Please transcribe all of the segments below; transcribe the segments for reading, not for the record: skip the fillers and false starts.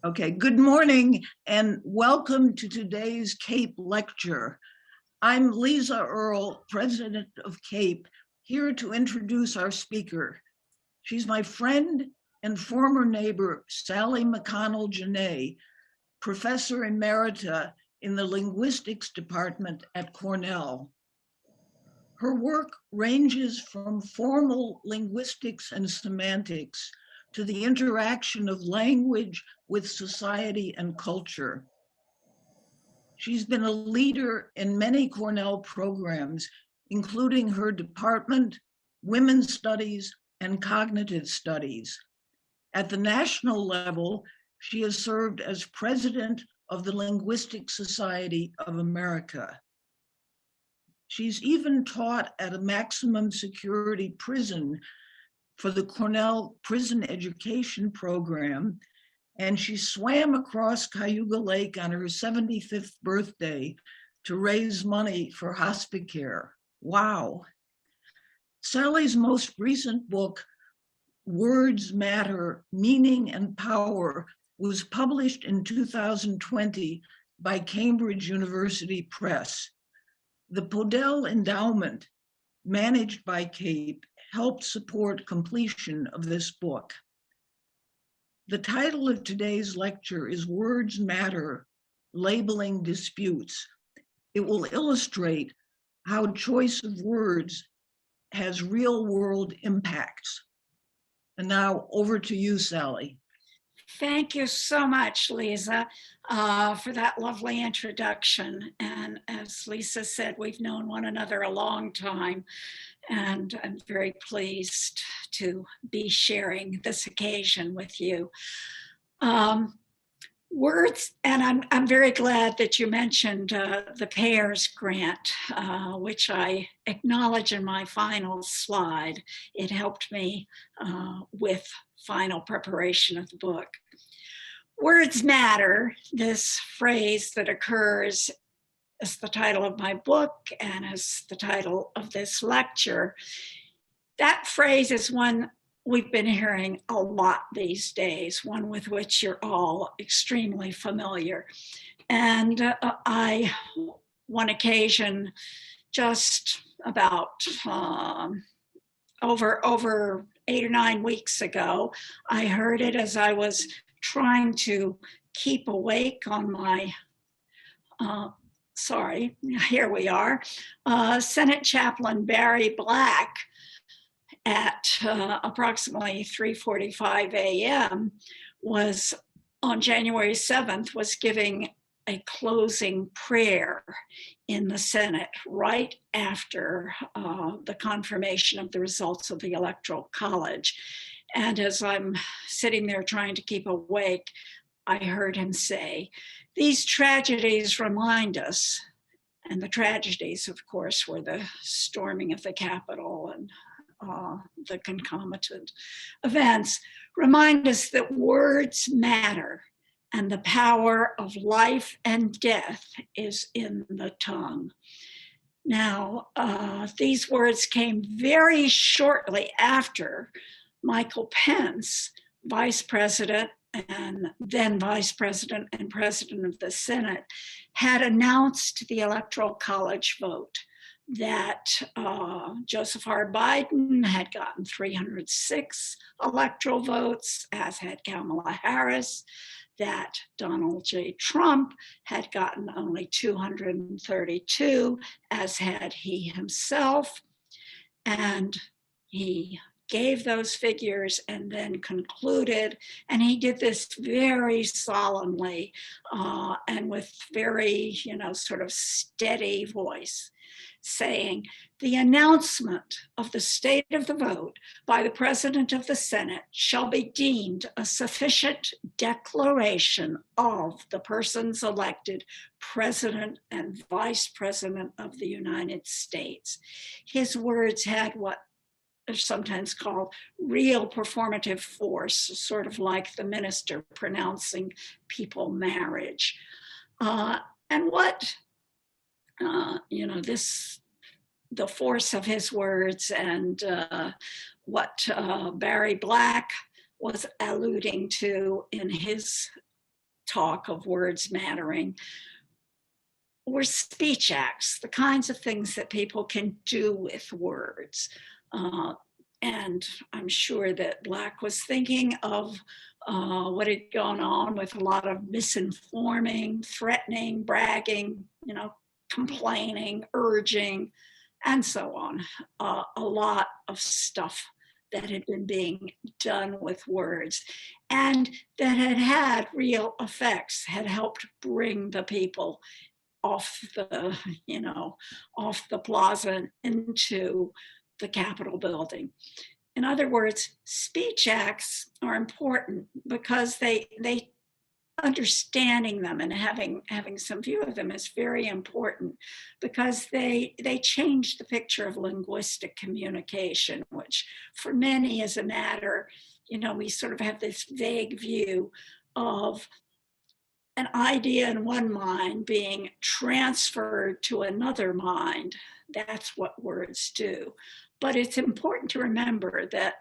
Okay, good morning and welcome to today's CAPE lecture. I'm Lisa Earle, president of CAPE, here to introduce our speaker. She's my friend and former neighbor, Sally McConnell-Genay, professor emerita in the linguistics department at Cornell. Her work ranges from formal linguistics and semantics to the interaction of language with society and culture. She's been a leader in many Cornell programs, including her department, women's studies, and cognitive studies. At the national level, she has served as president of the Linguistic Society of America. She's even taught at a maximum security prison for the Cornell Prison Education Program, and she swam across Cayuga Lake on her 75th birthday to raise money for Hospicare. Wow. Sally's most recent book, Words Matter, Meaning and Power, was published in 2020 by Cambridge University Press. The Podell Endowment, managed by CAPE, helped support completion of this book. The title of today's lecture is Words Matter, Labeling Disputes. It will illustrate how choice of words has real-world impacts. And now over to you, Sally. Thank you so much, Lisa, for that lovely introduction. And as Lisa said, we've known one another a long time, and I'm very pleased to be sharing this occasion with you. Words, and I'm very glad that you mentioned the PAIRS grant, which I acknowledge in my final slide. It helped me with final preparation of the book. Words matter, this phrase that occurs as the title of my book and as the title of this lecture. That phrase is one we've been hearing a lot these days, one with which you're all extremely familiar. And one occasion, just about over 8 or 9 weeks ago, I heard it as I was trying to keep awake on my, here we are, Senate Chaplain Barry Black at approximately 3:45 a.m. was on January 7th was giving a closing prayer in the Senate right after the confirmation of the results of the Electoral College. And as I'm sitting there trying to keep awake, I heard him say, "These tragedies remind us," and the tragedies, of course, were the storming of the Capitol and the concomitant events, remind us that words matter and the power of life and death is in the tongue. Now, these words came very shortly after Michael Pence, Vice President and then Vice President and President of the Senate, had announced the Electoral College vote that Joseph R. Biden had gotten 306 electoral votes, as had Kamala Harris, that Donald J. Trump had gotten only 232, as had he himself. And he gave those figures and then concluded, and he did this very solemnly and with very, sort of steady voice, saying, "The announcement of the state of the vote by the President of the Senate shall be deemed a sufficient declaration of the persons elected President and Vice President of the United States." His words had what are sometimes called real performative force, sort of like the minister pronouncing people marriage. And what the force of his words and what Barry Black was alluding to in his talk of words mattering were speech acts, the kinds of things that people can do with words. And I'm sure that Black was thinking of what had gone on with a lot of misinforming, threatening, bragging, complaining, urging, and so on. A lot of stuff that had been being done with words and that had had real effects, had helped bring the people off the, off the plaza into the Capitol building. In other words, speech acts are important because they understanding them and having some view of them is very important because they change the picture of linguistic communication, which for many is a matter, we sort of have this vague view of an idea in one mind being transferred to another mind. That's what words do. But it's important to remember that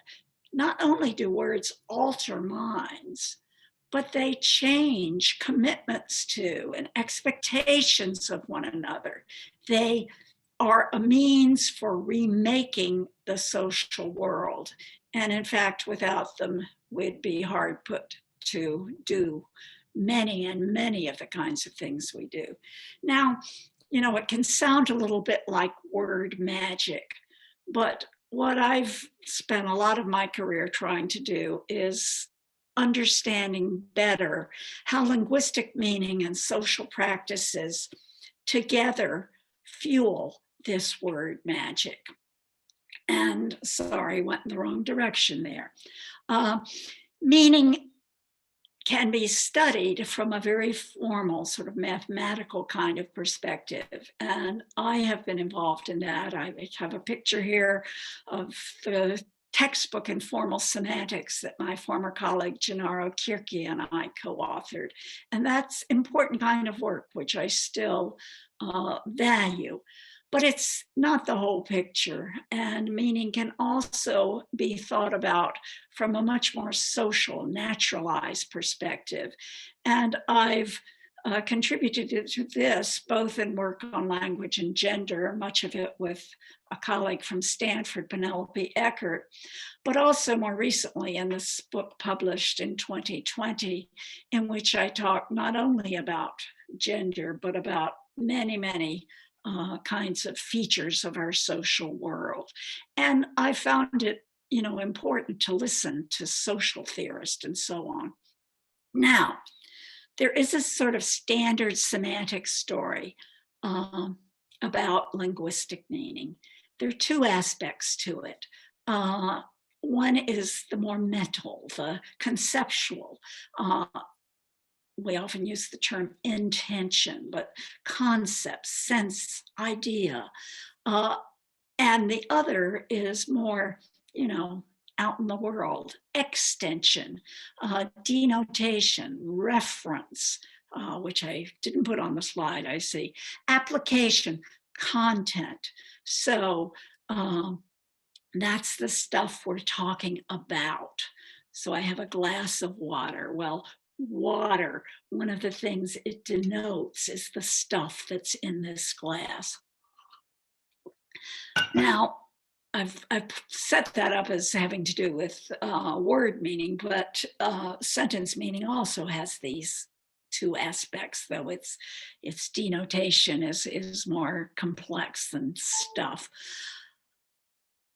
not only do words alter minds, but they change commitments to and expectations of one another. They are a means for remaking the social world. And in fact, without them, we'd be hard put to do many and many of the kinds of things we do. Now, it can sound a little bit like word magic, but what I've spent a lot of my career trying to do is understanding better how linguistic meaning and social practices together fuel this word magic. And sorry, went in the wrong direction there. Meaning can be studied from a very formal sort of mathematical kind of perspective. And I have been involved in that. I have a picture here of the textbook in formal semantics that my former colleague Gennaro Kirchi and I co-authored. And that's important kind of work, which I still value. But it's not the whole picture, and meaning can also be thought about from a much more social, naturalized perspective. And I've contributed to this both in work on language and gender, much of it with a colleague from Stanford, Penelope Eckert, but also more recently in this book published in 2020, in which I talk not only about gender, but about many, many kinds of features of our social world. And I found it, important to listen to social theorists and so on. Now, there is a sort of standard semantic story about linguistic meaning. There are two aspects to it. One is the more mental, the conceptual. We often use the term intention, but concept, sense, idea. And the other is more, out in the world, extension, denotation, reference, which I didn't put on the slide, I see, application, content. So that's the stuff we're talking about. So I have a glass of water. Well, water, one of the things it denotes is the stuff that's in this glass. Now, I've set that up as having to do with word meaning, but sentence meaning also has these two aspects, though its denotation is more complex than stuff.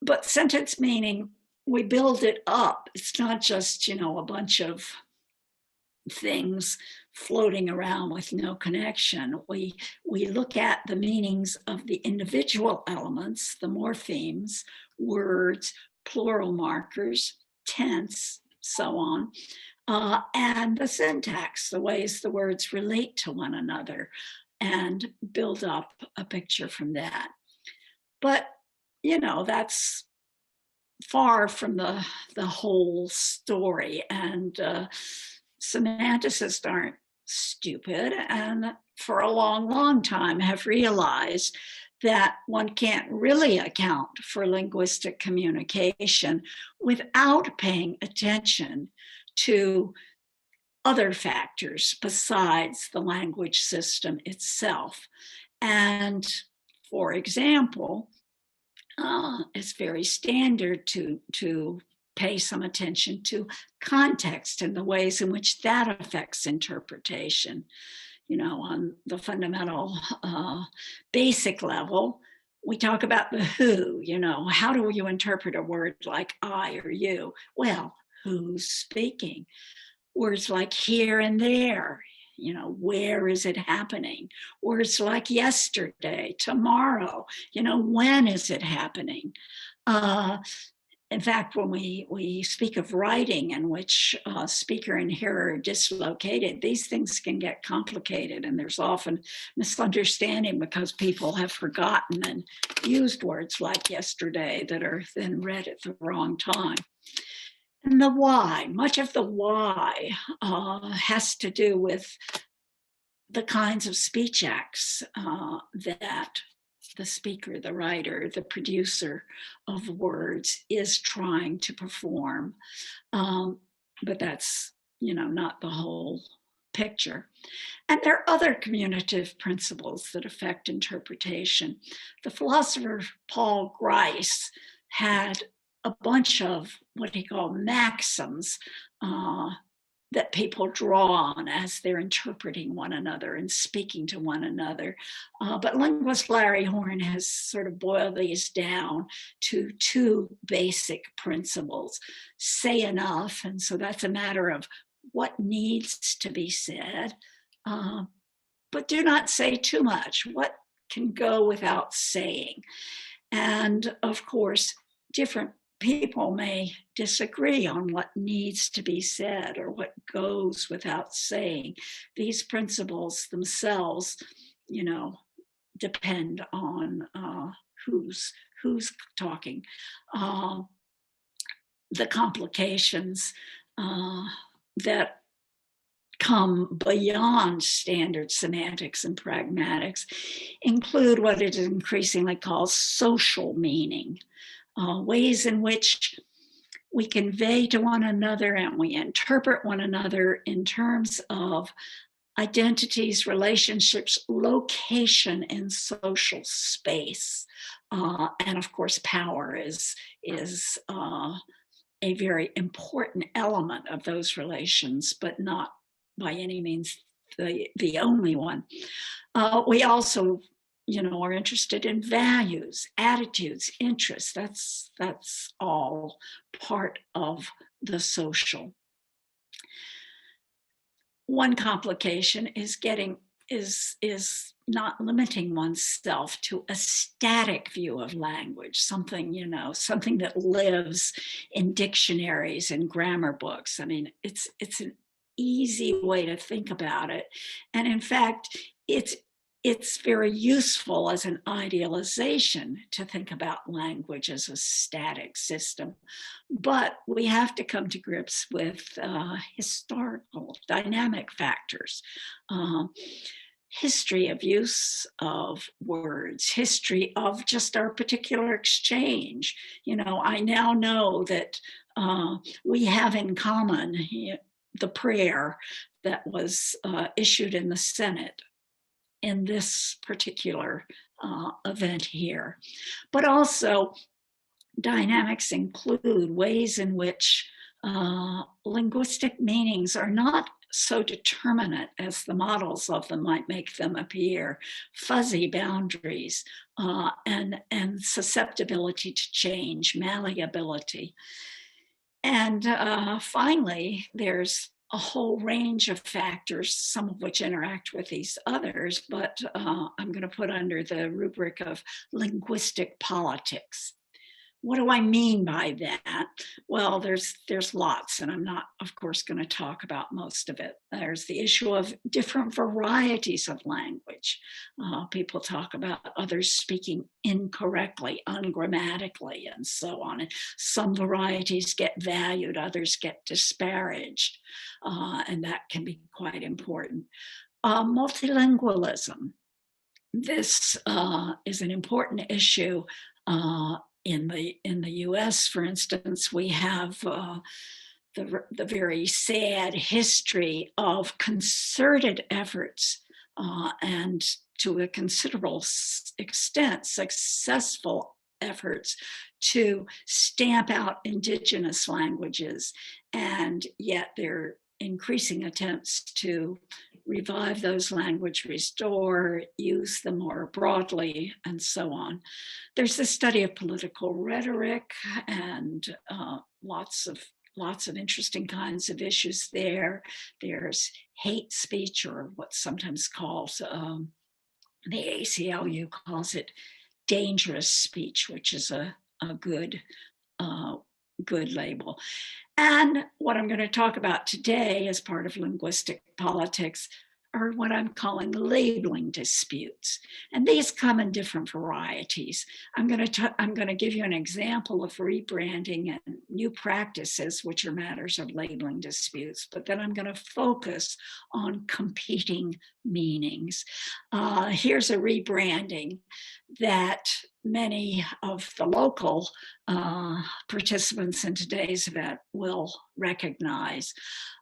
But sentence meaning, we build it up. It's not just, a bunch of things floating around with no connection. We look at the meanings of the individual elements, the morphemes, words, plural markers, tense, so on, and the syntax, the ways the words relate to one another, and build up a picture from that. But, that's far from the whole story, and semanticists aren't stupid, and for a long, long time have realized that one can't really account for linguistic communication without paying attention to other factors besides the language system itself. And for example, it's very standard to pay some attention to context and the ways in which that affects interpretation. You know, on the fundamental basic level, we talk about the who, you know, how do you interpret a word like I or you? Well, who's speaking? Words like here and there, you know, where is it happening? Words like yesterday, tomorrow, you know, when is it happening? In fact, when we speak of writing in which speaker and hearer are dislocated, these things can get complicated, and there's often misunderstanding because people have forgotten and used words like yesterday that are then read at the wrong time. And the why, much of the why has to do with the kinds of speech acts that the speaker, the writer, the producer of words is trying to perform. But that's, you know, not the whole picture. And there are other communicative principles that affect interpretation. The philosopher Paul Grice had a bunch of what he called maxims that people draw on as they're interpreting one another and speaking to one another. But linguist Larry Horn has sort of boiled these down to two basic principles. Say enough, and so that's a matter of what needs to be said, but do not say too much. What can go without saying? And of course, different people may disagree on what needs to be said or what goes without saying. These principles themselves, you know, depend on who's talking. The complications that come beyond standard semantics and pragmatics include what it increasingly calls social meaning. Ways in which we convey to one another and we interpret one another in terms of identities, relationships, location in social space. And of course, power is a very important element of those relations, but not by any means the only one. We also, you know, are interested in values, attitudes, interests. That's all part of the social. One complication is not limiting oneself to a static view of language, something, you know, something that lives in dictionaries and grammar books. I mean, it's an easy way to think about it. And in fact, it's very useful as an idealization to think about language as a static system. But we have to come to grips with historical dynamic factors. History of use of words, history of just our particular exchange. You know, I now know that we have in common the prayer that was issued in the Senate in this particular event here. But also, dynamics include ways in which linguistic meanings are not so determinate as the models of them might make them appear, fuzzy boundaries, and susceptibility to change, malleability. And finally, there's a whole range of factors, some of which interact with these others, but I'm going to put under the rubric of linguistic politics. What do I mean by that? Well, there's lots, and I'm not, of course, going to talk about most of it. There's the issue of different varieties of language. People talk about others speaking incorrectly, ungrammatically, and so on. And some varieties get valued, others get disparaged, and that can be quite important. Multilingualism. This is an important issue. In the U.S., for instance, we have the very sad history of concerted efforts and to a considerable extent successful efforts to stamp out indigenous languages, and yet there are increasing attempts to revive those languages, restore, use them more broadly, and so on. There's the study of political rhetoric and lots of interesting kinds of issues there. There's hate speech, or what's sometimes called, the ACLU calls it dangerous speech, which is a good label. And what I'm going to talk about today as part of linguistic politics are what I'm calling labeling disputes. And these come in different varieties. I'm going to give you an example of rebranding and new practices, which are matters of labeling disputes, but then I'm going to focus on competing meanings. Here's a rebranding that many of the local participants in today's event will recognize.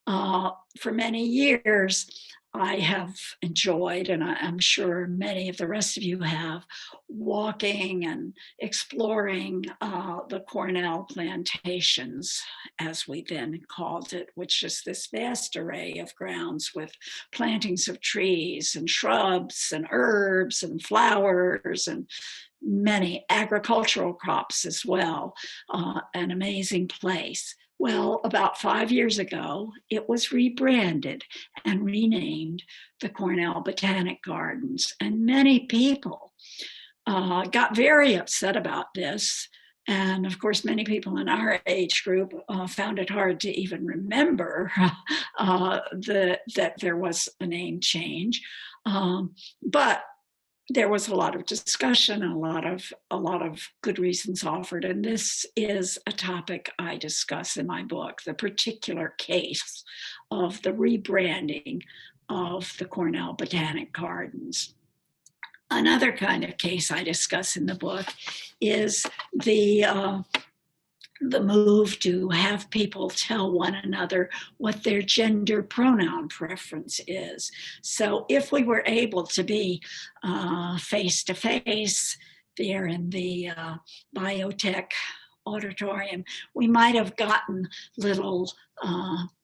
For many years, I have enjoyed, and I'm sure many of the rest of you have, walking and exploring the Cornell plantations, as we then called it, which is this vast array of grounds with plantings of trees and shrubs and herbs and flowers and many agricultural crops as well. An amazing place. Well, about 5 years ago, it was rebranded and renamed the Cornell Botanic Gardens. And many people got very upset about this. And of course, many people in our age group found it hard to even remember that there was a name change. But there was a lot of discussion and a lot of good reasons offered. And this is a topic I discuss in my book, the particular case of the rebranding of the Cornell Botanic Gardens. Another kind of case I discuss in the book is the move to have people tell one another what their gender pronoun preference is. So if we were able to be face-to-face there in the biotech auditorium, we might have gotten little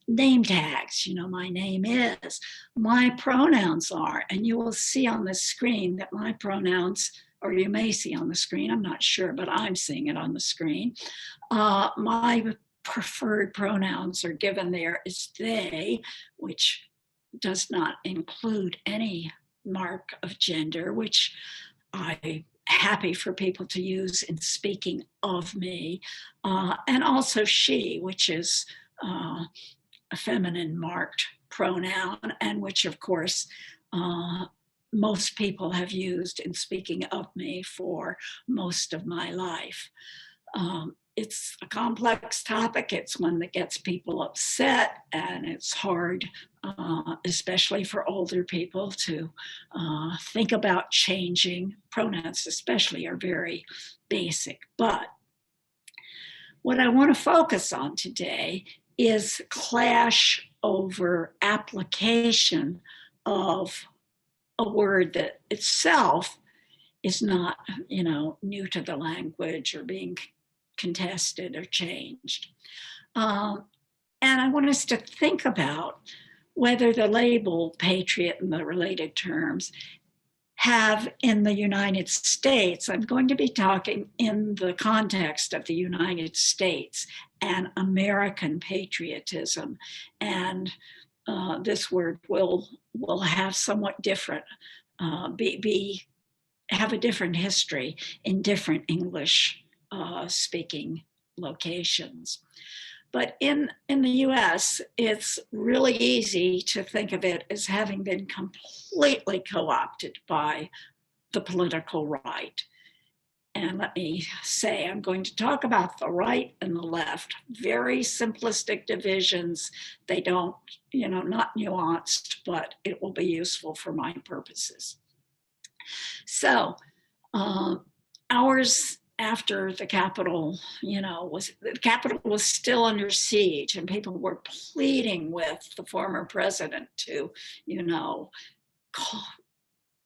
name tags. You know, my name is, my pronouns are, and you will see on the screen that my pronouns, or you may see on the screen, I'm not sure, but I'm seeing it on the screen. My preferred pronouns are given there as they, which does not include any mark of gender, which I'm happy for people to use in speaking of me, and also she, which is a feminine marked pronoun, and which of course most people have used in speaking of me for most of my life. It's a complex topic. It's one that gets people upset, and it's hard, especially for older people, to think about changing. Pronouns especially are very basic. But what I want to focus on today is clash over application of a word that itself is not, new to the language or being contested or changed. And I want us to think about whether the label patriot and the related terms have in the United States, I'm going to be talking in the context of the United States and American patriotism. And this word will have somewhat different, have a different history in different English speaking locations. But in the US, it's really easy to think of it as having been completely co-opted by the political right. And let me say, I'm going to talk about the right and the left, very simplistic divisions. They don't, not nuanced, but it will be useful for my purposes. So ours after the Capitol, the Capitol was still under siege, and people were pleading with the former president to,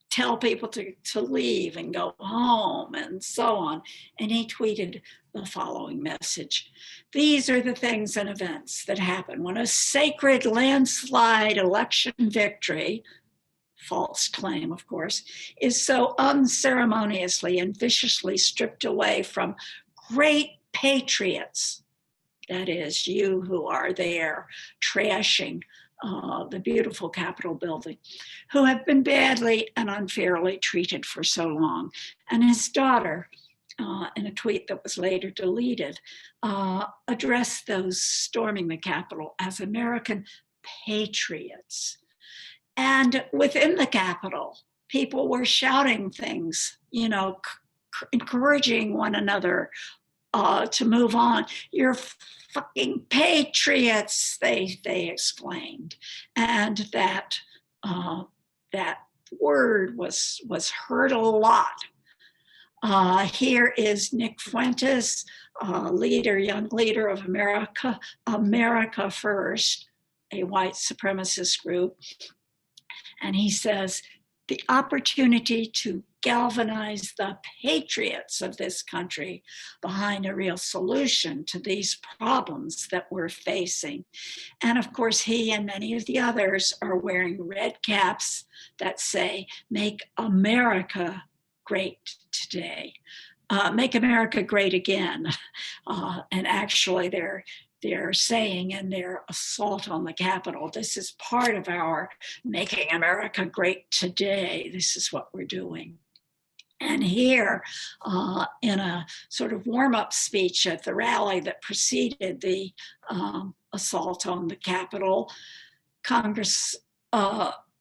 tell people to leave and go home and so on. And he tweeted the following message: "These are the things and events that happen when a sacred landslide election victory," false claim, of course, "is so unceremoniously and viciously stripped away from great patriots," that is, you who are there trashing the beautiful Capitol building, "who have been badly and unfairly treated for so long." And his daughter, in a tweet that was later deleted, addressed those storming the Capitol as American patriots. And within the Capitol, people were shouting things, encouraging one another to move on. "You're fucking patriots," they exclaimed. And that word was heard a lot. Here is Nick Fuentes, young leader of America First, a white supremacist group. And he says, "The opportunity to galvanize the patriots of this country behind a real solution to these problems that we're facing." And of course, he and many of the others are wearing red caps that say, "Make America great today." Make America great again. And actually, they're saying in their assault on the Capitol, this is part of our making America great today. This is what we're doing. And here, in a sort of warm-up speech at the rally that preceded the assault on the Capitol,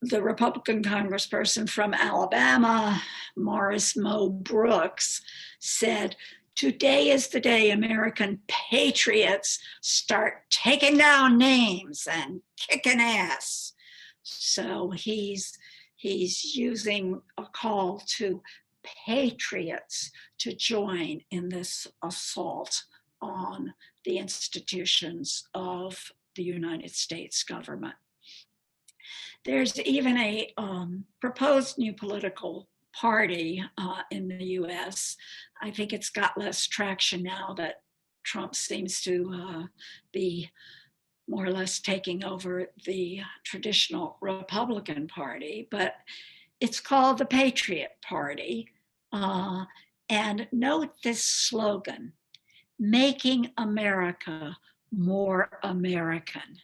the Republican congressperson from Alabama, Morris Mo Brooks, said, "Today is the day American patriots start taking down names and kicking ass." So he's using a call to patriots to join in this assault on the institutions of the United States government. There's even a proposed new political party in the US. I think it's got less traction now that Trump seems to be more or less taking over the traditional Republican Party, but it's called the Patriot Party. And note this slogan: "Making America more American."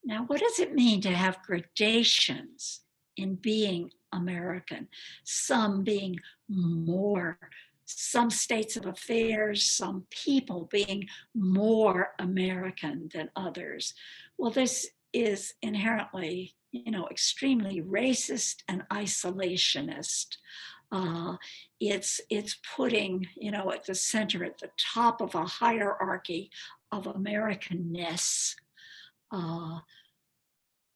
Now, what does it mean to have gradations in being American? Some being more, some states of affairs, some people being more American than others. Well, this is inherently, extremely racist and isolationist. It's putting, at the center, at the top of a hierarchy of Americanness,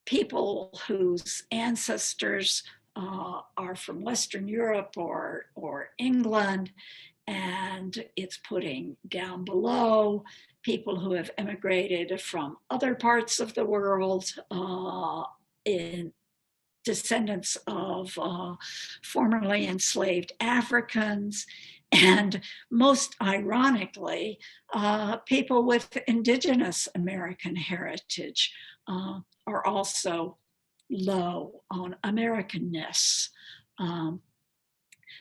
people whose ancestors are from Western Europe or England, and it's putting down below people who have immigrated from other parts of the world, in descendants of formerly enslaved Africans, and most ironically, people with indigenous American heritage are also low on Americanness.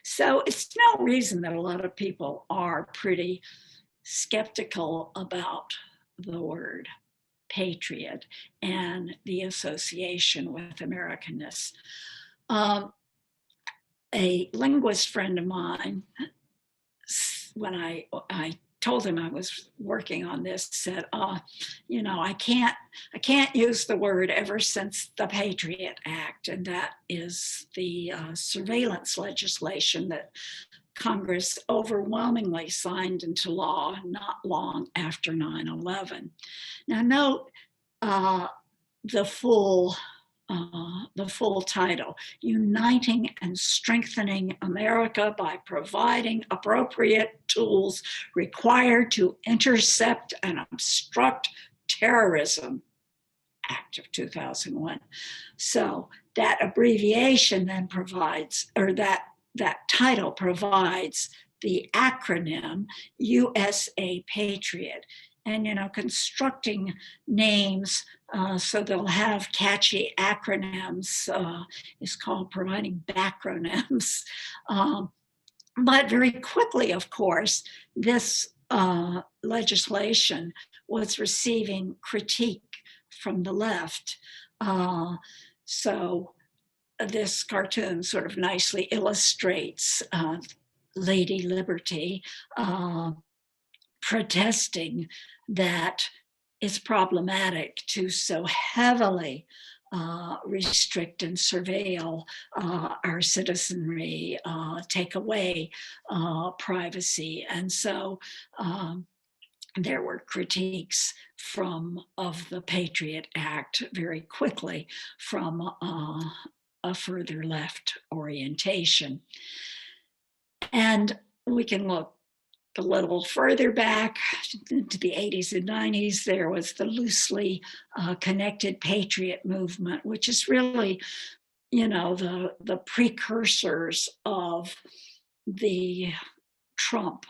So it's no reason that a lot of people are pretty skeptical about the word patriot and the association with Americanness. A linguist friend of mine, when I told him I was working on this, said, I can't use the word ever since the Patriot Act, and that is the surveillance legislation that Congress overwhelmingly signed into law not long after 9/11. Now note the full the full title, Uniting and Strengthening America by Providing Appropriate Tools Required to Intercept and Obstruct Terrorism, Act of 2001. So that abbreviation then provides, or that title provides the acronym USA Patriot. And, constructing names so they'll have catchy acronyms is called providing backronyms. But very quickly, of course, this legislation was receiving critique from the left. So this cartoon sort of nicely illustrates Lady Liberty protesting that it's problematic to so heavily restrict and surveil our citizenry, take away privacy. And so there were critiques of the Patriot Act very quickly from a further left orientation. And we can look a little further back to the 80s and 90s. There was the loosely connected Patriot movement, which is really, the precursors of the Trump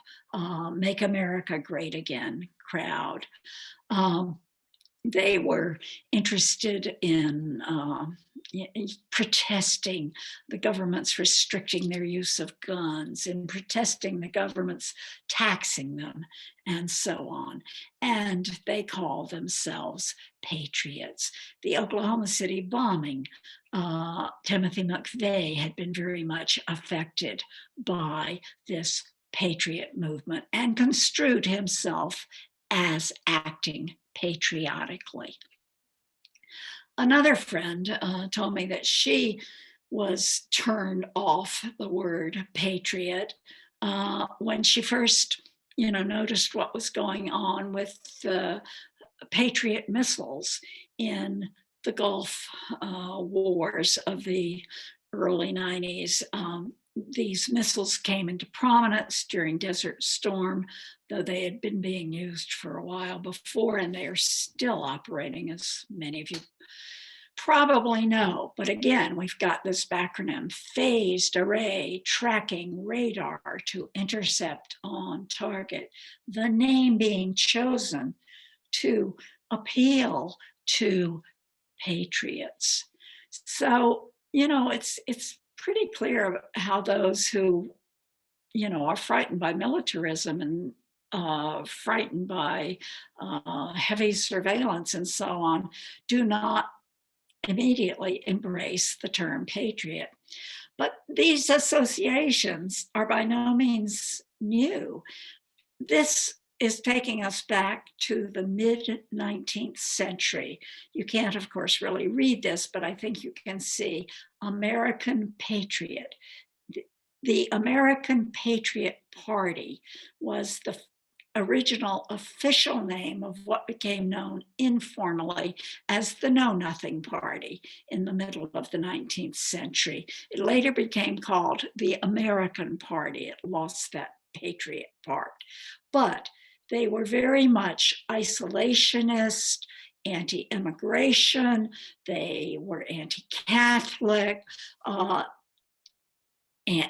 Make America Great Again crowd. They were interested in protesting the government's restricting their use of guns, in protesting the government's taxing them, and so on. And they call themselves patriots. The Oklahoma City bombing, Timothy McVeigh had been very much affected by this patriot movement and construed himself as acting patriotically. Another friend told me that she was turned off the word patriot when she first, noticed what was going on with the Patriot missiles in the Gulf wars of the early 90s. These missiles came into prominence during Desert Storm, though they had been being used for a while before, and they are still operating, as many of you probably know. But again, we've got this backronym, Phased Array Tracking Radar to Intercept on Target, the name being chosen to appeal to patriots. So, it's pretty clear how those who, are frightened by militarism and frightened by heavy surveillance and so on, do not immediately embrace the term patriot. But these associations are by no means new. This is taking us back to the mid-19th century. You can't, of course, really read this, but I think you can see American Patriot. The American Patriot Party was the original official name of what became known informally as the Know Nothing Party in the middle of the 19th century. It later became called the American Party. It lost that patriot part. But they were very much isolationist, anti-immigration, they were anti-Catholic, and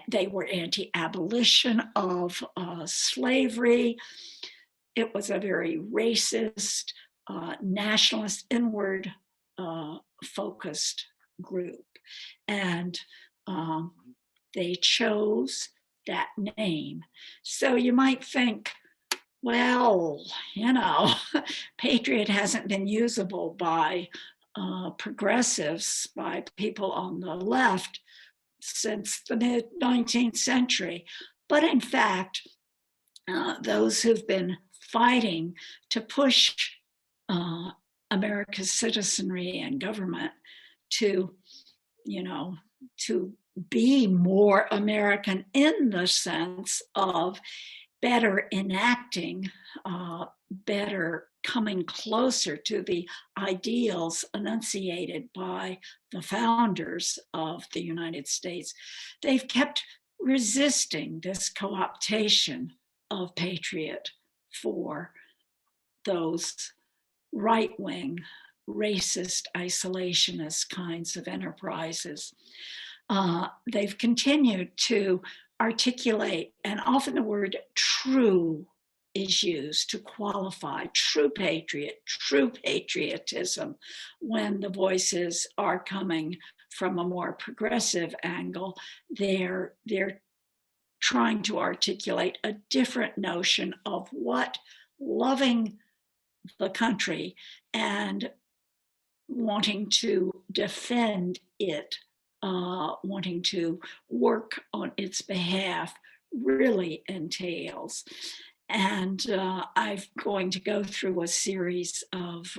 they were anti-abolition of slavery. It was a very racist, nationalist, inward focused group. And they chose that name. So you might think, well, patriot hasn't been usable by progressives, by people on the left since the mid-19th century. But in fact, those who've been fighting to push America's citizenry and government to, to be more American in the sense of better enacting, better coming closer to the ideals enunciated by the founders of the United States. They've kept resisting this co-optation of patriot for those right-wing, racist, isolationist kinds of enterprises. They've continued to articulate, and often the word true is used to qualify true patriot, true patriotism, when the voices are coming from a more progressive angle. They're trying to articulate a different notion of what loving the country and wanting to defend it, wanting to work on its behalf really entails. And I'm going to go through a series of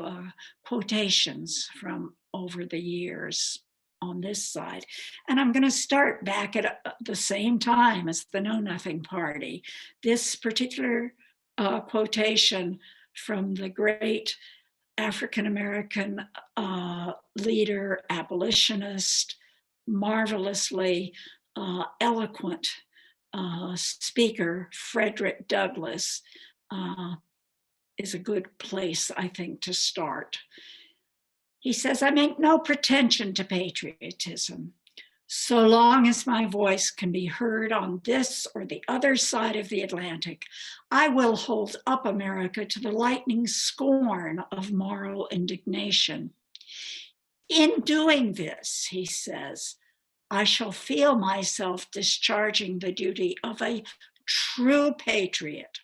quotations from over the years on this side. And I'm going to start back at the same time as the Know Nothing Party. This particular quotation from the great African-American leader, abolitionist, marvelously eloquent speaker, Frederick Douglass, is a good place, I think, to start. He says, "I make no pretension to patriotism. So long as my voice can be heard on this or the other side of the Atlantic, I will hold up America to the lightning scorn of moral indignation. In doing this," he says, "I shall feel myself discharging the duty of a true patriot,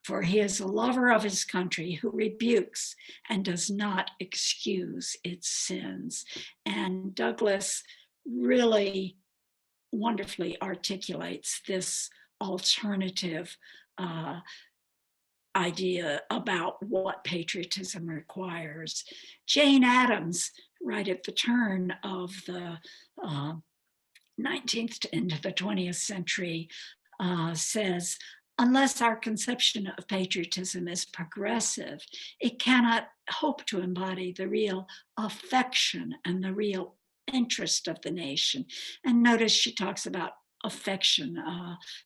for he is a lover of his country who rebukes and does not excuse its sins." And Douglass really wonderfully articulates this alternative idea about what patriotism requires. Jane Addams, right at the turn of the 19th into the 20th century, says, "Unless our conception of patriotism is progressive, it cannot hope to embody the real affection and the real interest of the nation." And notice she talks about affection.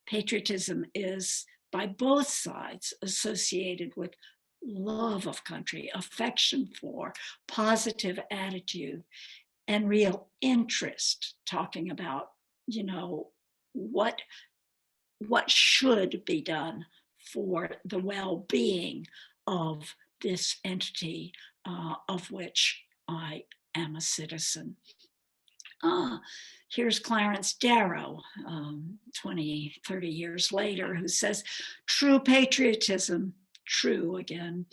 Patriotism is, by both sides, associated with love of country, affection for, positive attitude, and real interest, talking about, you know, what should be done for the well-being of this entity of which I am a citizen. Here's Clarence Darrow, 20, 30 years later, who says, "True patriotism," true again,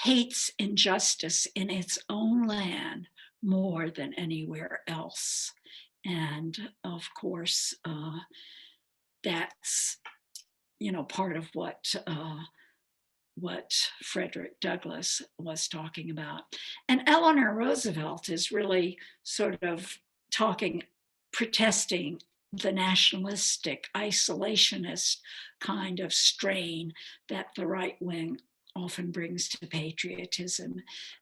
"hates injustice in its own land more than anywhere else." And of course, that's, you know, part of what Frederick Douglass was talking about. And Eleanor Roosevelt is really sort of protesting the nationalistic, isolationist kind of strain that the right wing often brings to patriotism,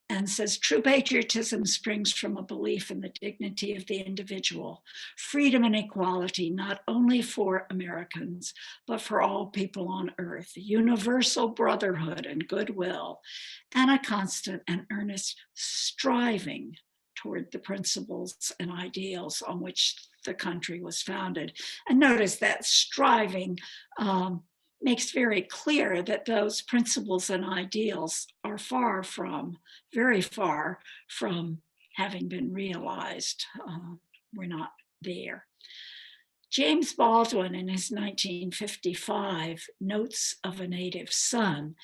and says, "True patriotism springs from a belief in the dignity of the individual, freedom and equality, not only for Americans, but for all people on earth, universal brotherhood and goodwill, and a constant and earnest striving toward the principles and ideals on which the country was founded." And notice that striving makes very clear that those principles and ideals are very far from having been realized. We're not there. James Baldwin, in his 1955 Notes of a Native Son,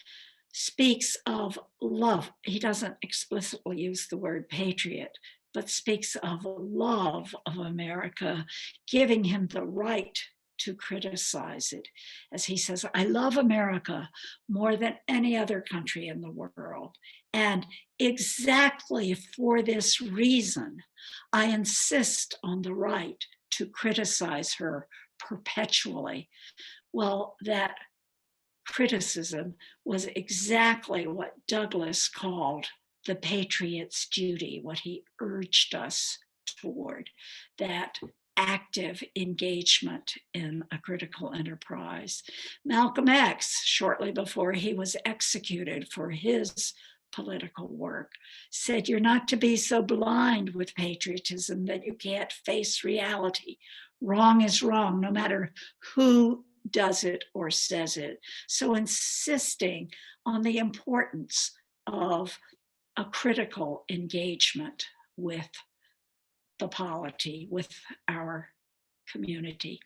speaks of love. He doesn't explicitly use the word patriot, but speaks of love of America, giving him the right to criticize it. As he says, "I love America more than any other country in the world. And exactly for this reason, I insist on the right to criticize her perpetually. Well, that criticism was exactly what Douglass called the patriot's duty, what he urged us toward, that active engagement in a critical enterprise. Malcolm X, shortly before he was executed for his political work, said, "You're not to be so blind with patriotism that you can't face reality. Wrong is wrong, no matter who does it or says it." So insisting on the importance of a critical engagement with the polity, with our community.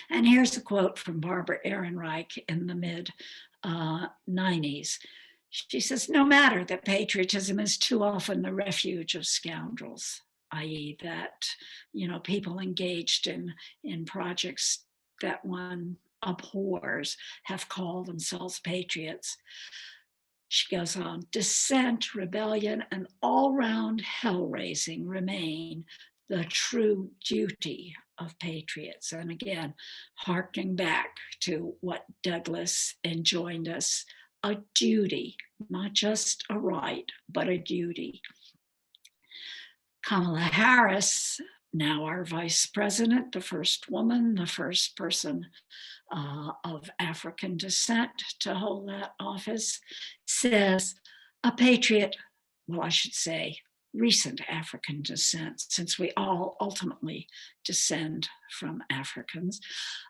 And here's a quote from Barbara Ehrenreich in the mid 90s. She says, "No matter that patriotism is too often the refuge of scoundrels," i.e. that, people engaged in projects that one abhors have called themselves patriots. She goes on, "Dissent, rebellion, and all-round hell-raising remain the true duty of patriots." And again, harking back to what Douglass enjoined us, a duty, not just a right, but a duty. Kamala Harris, now our vice president, the first woman, the first person of African descent to hold that office, says a patriot, well, I should say recent African descent, since we all ultimately descend from Africans.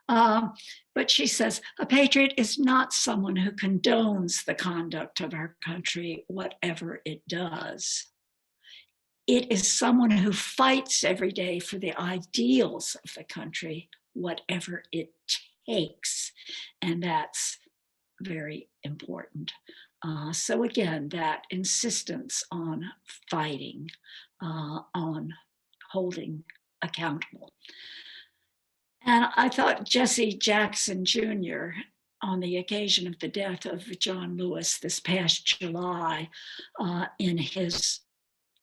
But she says, a patriot is not someone who condones the conduct of our country, whatever it does. It is someone who fights every day for the ideals of the country, whatever it takes. And that's very important. So again, that insistence on fighting, on holding accountable. And I thought Jesse Jackson Jr., on the occasion of the death of John Lewis this past July, in his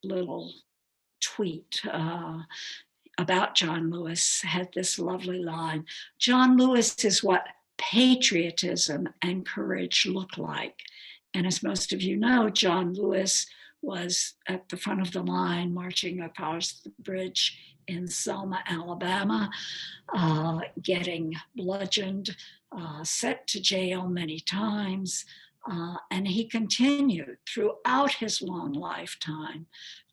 little tweet about John Lewis, had this lovely line: "John Lewis is what patriotism and courage look like." And as most of you know, John Lewis was at the front of the line marching across the bridge in Selma, Alabama, getting bludgeoned, sent to jail many times. And he continued throughout his long lifetime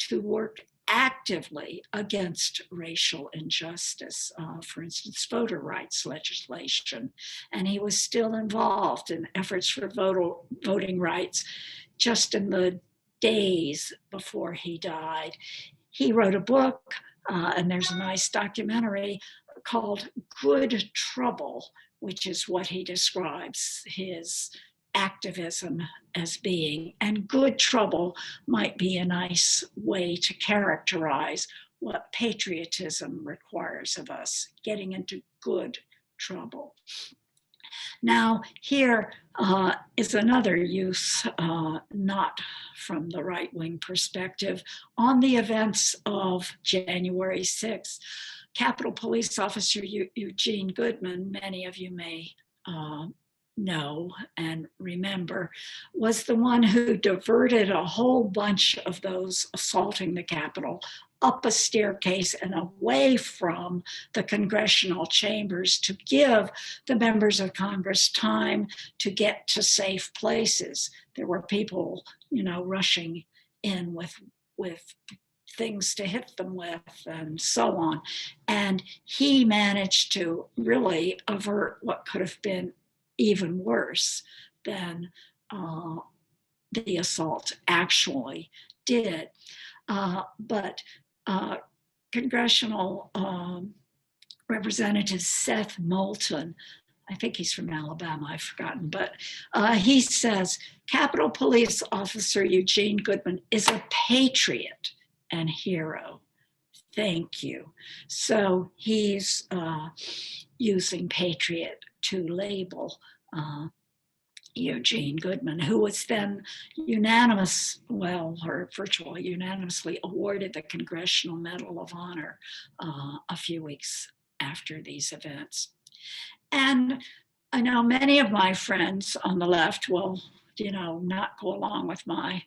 to work actively against racial injustice, for instance, voter rights legislation. And he was still involved in efforts for voting rights just in the days before he died. He wrote a book, and there's a nice documentary called Good Trouble, which is what he describes his activism as being. And good trouble might be a nice way to characterize what patriotism requires of us, getting into good trouble. Now, here is another use, not from the right-wing perspective, on the events of January 6th. Capitol Police Officer Eugene Goodman, many of you may know and remember, was the one who diverted a whole bunch of those assaulting the Capitol up a staircase and away from the congressional chambers to give the members of Congress time to get to safe places. There were people, rushing in with things to hit them with and so on. And he managed to really avert what could have been even worse than the assault actually did. But Congressional Representative Seth Moulton, I think he's from Alabama, I've forgotten, but he says, Capitol Police Officer Eugene Goodman is a patriot and hero. Thank you. So he's using patriot to label Eugene Goodman, who was then virtually unanimously awarded the Congressional Medal of Honor a few weeks after these events. And I know many of my friends on the left will, not go along with my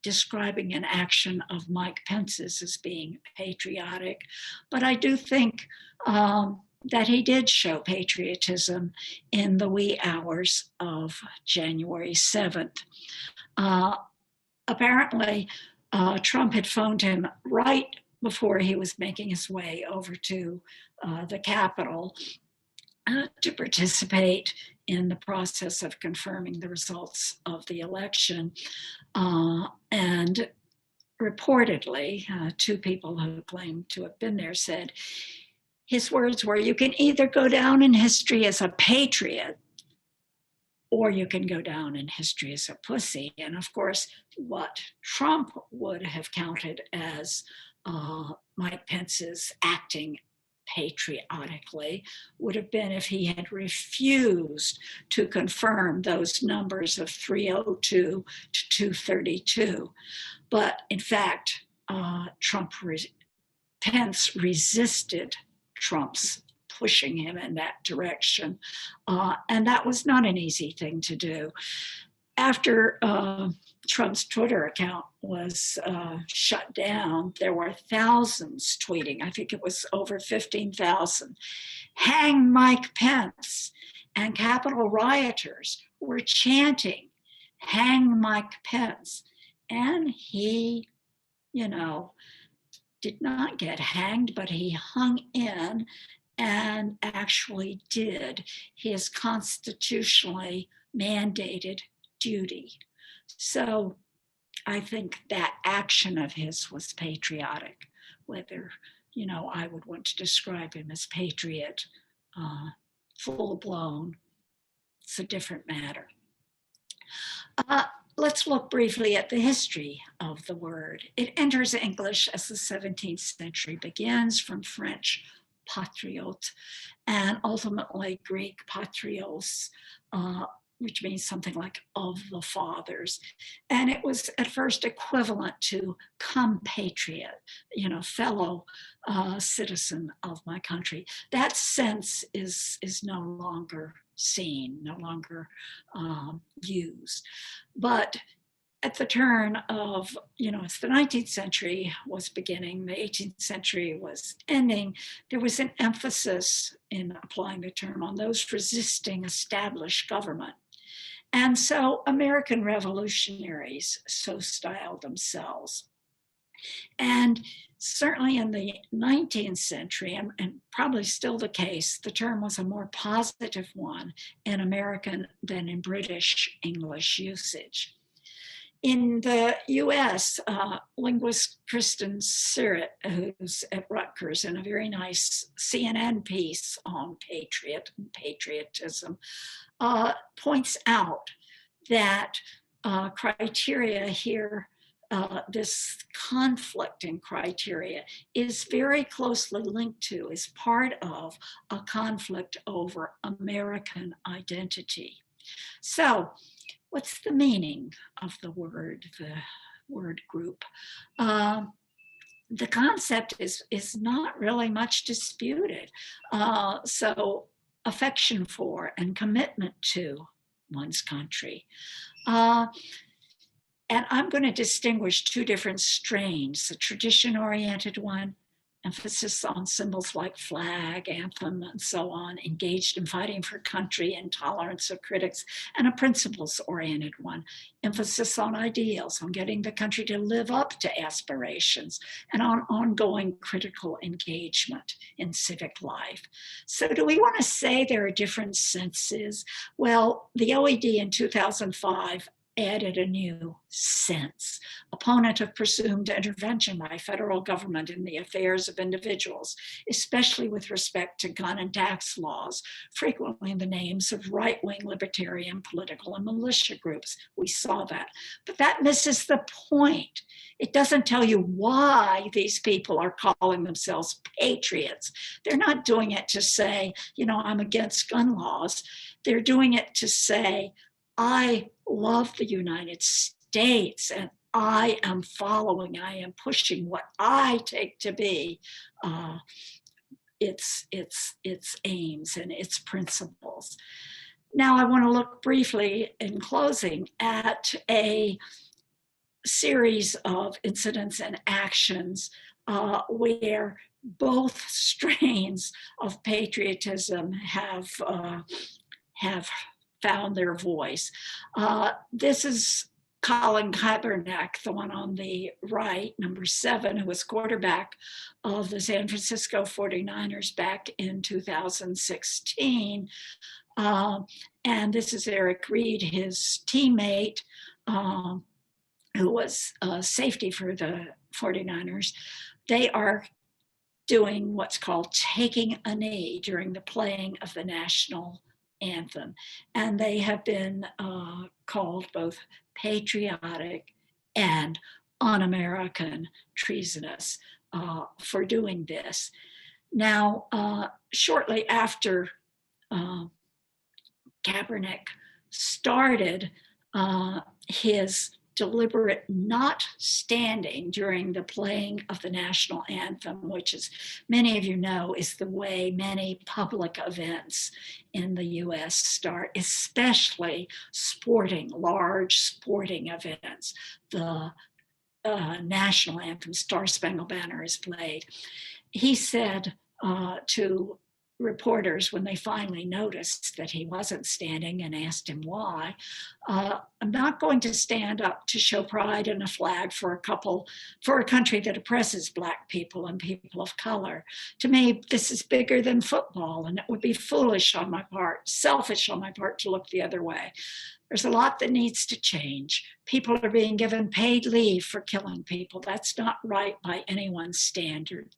describing an action of Mike Pence's as being patriotic. But I do think that he did show patriotism in the wee hours of January 7th. Apparently, Trump had phoned him right before he was making his way over to the Capitol to participate in the process of confirming the results of the election. And reportedly, two people who claimed to have been there said, his words were, "You can either go down in history as a patriot, or you can go down in history as a pussy." And of course, what Trump would have counted as Mike Pence's acting patriotically would have been if he had refused to confirm those numbers of 302 to 232. But in fact, Pence resisted Trump's pushing him in that direction. And that was not an easy thing to do. After Trump's Twitter account was shut down, there were thousands tweeting. I think it was over 15,000. "Hang Mike Pence." And Capitol rioters were chanting, "Hang Mike Pence." And he, did not get hanged, but he hung in and actually did his constitutionally mandated duty. So I think that action of his was patriotic. Whether, I would want to describe him as patriot, full blown, it's a different matter. Let's look briefly at the history of the word. It enters English as the 17th century begins, from French patriote and ultimately Greek patrios, which means something like "of the fathers." And it was at first equivalent to compatriot, fellow citizen of my country. That sense is no longer seen, no longer used. But at the turn of, as the 19th century was beginning, the 18th century was ending, there was an emphasis in applying the term on those resisting established government. And so American revolutionaries so styled themselves. And certainly in the 19th century, and probably still the case, the term was a more positive one in American than in British English usage. In the US, linguist Kristen Sirrett, who's at Rutgers, in a very nice CNN piece on patriotism, points out that criteria here, this conflict in criteria, is very closely linked to, is part of a conflict over American identity. So, what's the meaning of the word group? The concept is not really much disputed. So affection for and commitment to one's country. And I'm going to distinguish two different strains: the tradition-oriented one, emphasis on symbols like flag, anthem, and so on, engaged in fighting for country and tolerance of critics, and a principles-oriented one, emphasis on ideals, on getting the country to live up to aspirations, and on ongoing critical engagement in civic life. So do we want to say there are different senses? Well, the OED in 2005 added a new sense. Opponent of presumed intervention by federal government in the affairs of individuals, especially with respect to gun and tax laws, frequently in the names of right-wing libertarian political and militia groups. We saw that. But that misses the point. It doesn't tell you why these people are calling themselves patriots. They're not doing it to say, I'm against gun laws. They're doing it to say, I love the United States, and I am pushing what I take to be its aims and its principles. Now, I want to look briefly in closing at a series of incidents and actions where both strains of patriotism have found their voice. This is Colin Kaepernick, the one on the right, number 7, who was quarterback of the San Francisco 49ers back in 2016. And this is Eric Reid, his teammate, who was safety for the 49ers. They are doing what's called taking a knee during the playing of the national anthem. And they have been called both patriotic and un-American, treasonous for doing this. Now, shortly after Kaepernick started his deliberate not standing during the playing of the national anthem, which, as many of you know, is the way many public events in the US start, especially large sporting events. The national anthem, Star Spangled Banner, is played. He said to reporters, when they finally noticed that he wasn't standing and asked him why, I'm not going to stand up to show pride in a flag for a country that oppresses Black people and people of color. To me, this is bigger than football, and it would be foolish on my part, selfish on my part, to look the other way. There's a lot that needs to change. People are being given paid leave for killing people. That's not right by anyone's standard.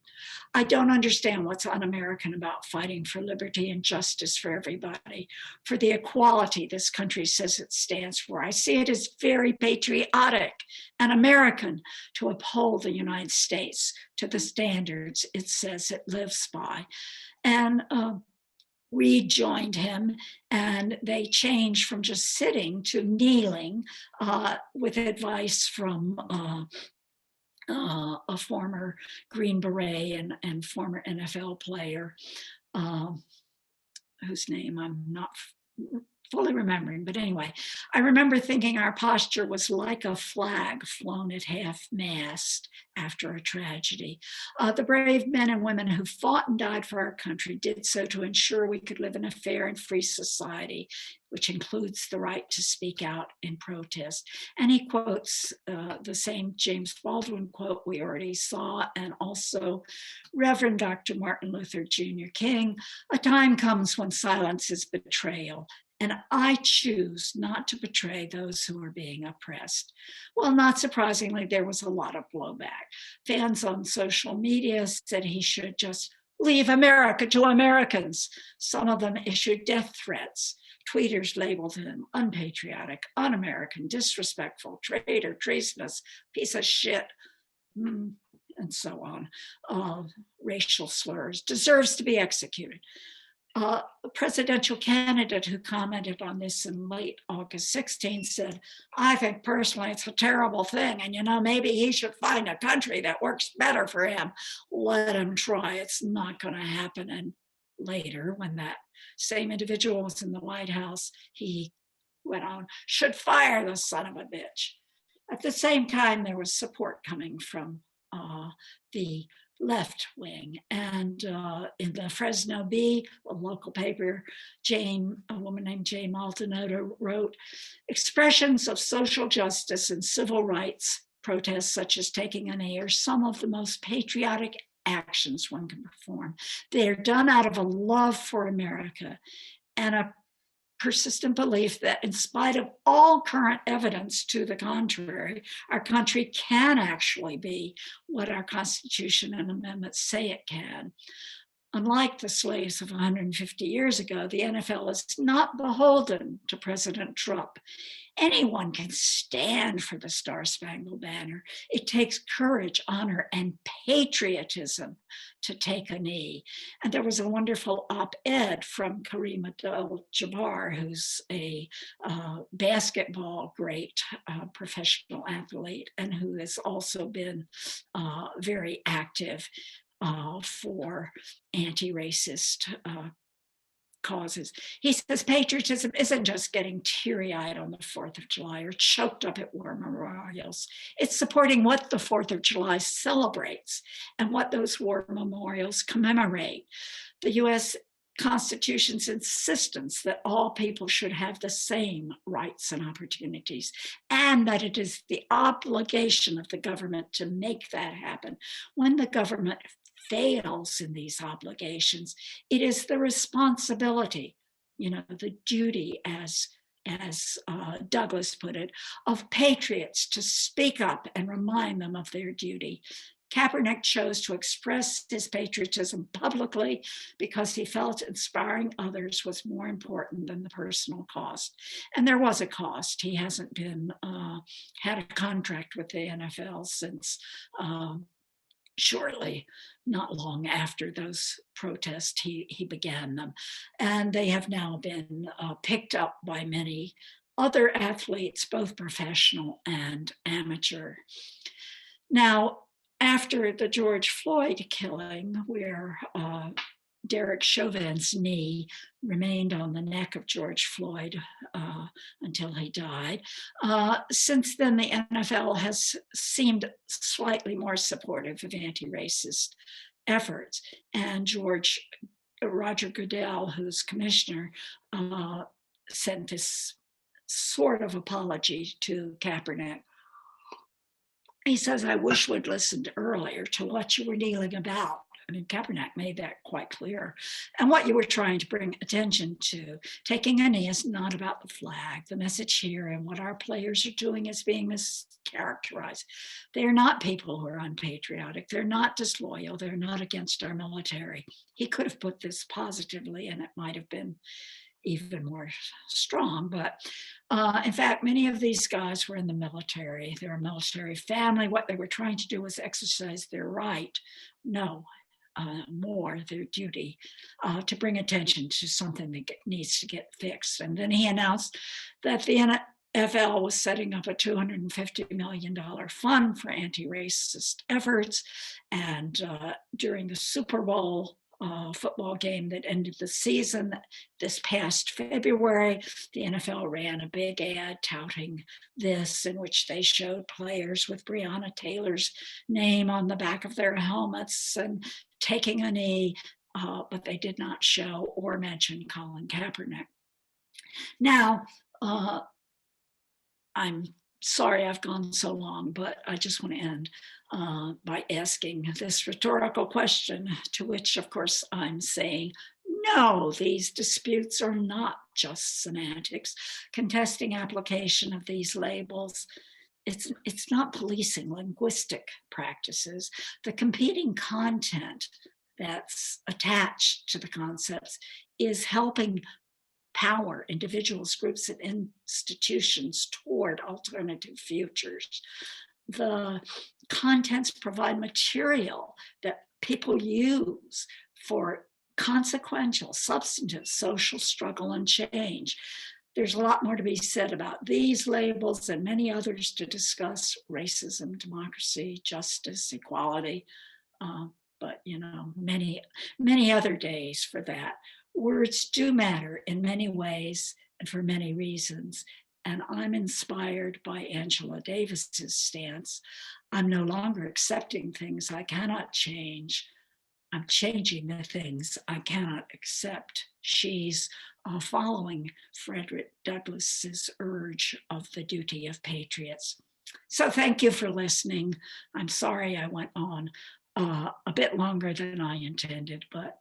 I don't understand what's un-American about fighting for liberty and justice for everybody, for the equality this country says it stands for. I see it as very patriotic and American to uphold the United States to the standards it says it lives by. And Reid joined him, and they changed from just sitting to kneeling with advice from a former Green Beret and former NFL player, whose name I'm not fully remembering. But anyway, I remember thinking our posture was like a flag flown at half-mast after a tragedy. The brave men and women who fought and died for our country did so to ensure we could live in a fair and free society, which includes the right to speak out in protest. And he quotes the same James Baldwin quote we already saw, and also Reverend Dr. Martin Luther Jr. King, "A time comes when silence is betrayal, and I choose not to betray those who are being oppressed." Well, not surprisingly, there was a lot of blowback. Fans on social media said he should just leave America to Americans. Some of them issued death threats. Tweeters labeled him unpatriotic, un-American, disrespectful, traitor, treasonous, piece of shit, and so on. Racial slurs, deserves to be executed. A presidential candidate who commented on this in late August 16 said, "I think personally it's a terrible thing, and maybe he should find a country that works better for him. Let him try, it's not going to happen." And later, when that same individual was in the White House, he went on, "Should fire the son of a bitch." At the same time, there was support coming from the left wing. And in the Fresno Bee, a local paper, a woman named Jane Maldonado wrote, "Expressions of social justice and civil rights protests, such as taking a knee, are some of the most patriotic actions one can perform. They are done out of a love for America and a persistent belief that, in spite of all current evidence to the contrary, our country can actually be what our Constitution and amendments say it can. Unlike the slaves of 150 years ago, the NFL is not beholden to President Trump. Anyone can stand for the Star Spangled Banner. It takes courage, honor, and patriotism to take a knee." And there was a wonderful op-ed from Kareem Abdul-Jabbar, who's a basketball great professional athlete, and who has also been very active for anti-racist causes. He says patriotism isn't just getting teary-eyed on the 4th of July or choked up at war memorials. It's supporting what the 4th of July celebrates and what those war memorials commemorate. The U.S. Constitution's insistence that all people should have the same rights and opportunities, and that it is the obligation of the government to make that happen. When the government fails in these obligations, it is the responsibility, the duty, as Douglass put it, of patriots to speak up and remind them of their duty. Kaepernick chose to express his patriotism publicly because he felt inspiring others was more important than the personal cost. And there was a cost. He hasn't been had a contract with the NFL since shortly, not long after those protests, he began them. And they have now been picked up by many other athletes, both professional and amateur. Now, after the George Floyd killing, where Derek Chauvin's knee remained on the neck of George Floyd until he died. Since then, the NFL has seemed slightly more supportive of anti-racist efforts. And Roger Goodell, who's commissioner, sent this sort of apology to Kaepernick. He says, I wish we'd listened earlier to what you were dealing about. I mean, Kaepernick made that quite clear. And what you were trying to bring attention to, taking a knee is not about the flag. The message here and what our players are doing is being mischaracterized. They're not people who are unpatriotic. They're not disloyal. They're not against our military. He could have put this positively, and it might have been even more strong. But in fact, many of these guys were in the military. They're a military family. What they were trying to do was exercise their right. No, more their duty to bring attention to something that needs to get fixed. And then he announced that the NFL was setting up a $250 million fund for anti-racist efforts. And during the Super Bowl football game that ended the season this past February, the NFL ran a big ad touting this, in which they showed players with Breonna Taylor's name on the back of their helmets and taking a knee, but they did not show or mention Colin Kaepernick. Now, I'm sorry I've gone so long, but I just want to end by asking this rhetorical question, to which, of course, I'm saying, no, these disputes are not just semantics. Contesting application of these labels, it's not policing linguistic practices. The competing content that's attached to the concepts is helping power individuals, groups, and institutions toward alternative futures. The contents provide material that people use for consequential, substantive social struggle and change. There's a lot more to be said about these labels and many others to discuss: racism, democracy, justice, equality, but many, many other days for that. Words do matter in many ways and for many reasons. And I'm inspired by Angela Davis's stance. I'm no longer accepting things I cannot change. I'm changing the things I cannot accept. She's following Frederick Douglass's urge of the duty of patriots. So thank you for listening. I'm sorry I went on a bit longer than I intended, but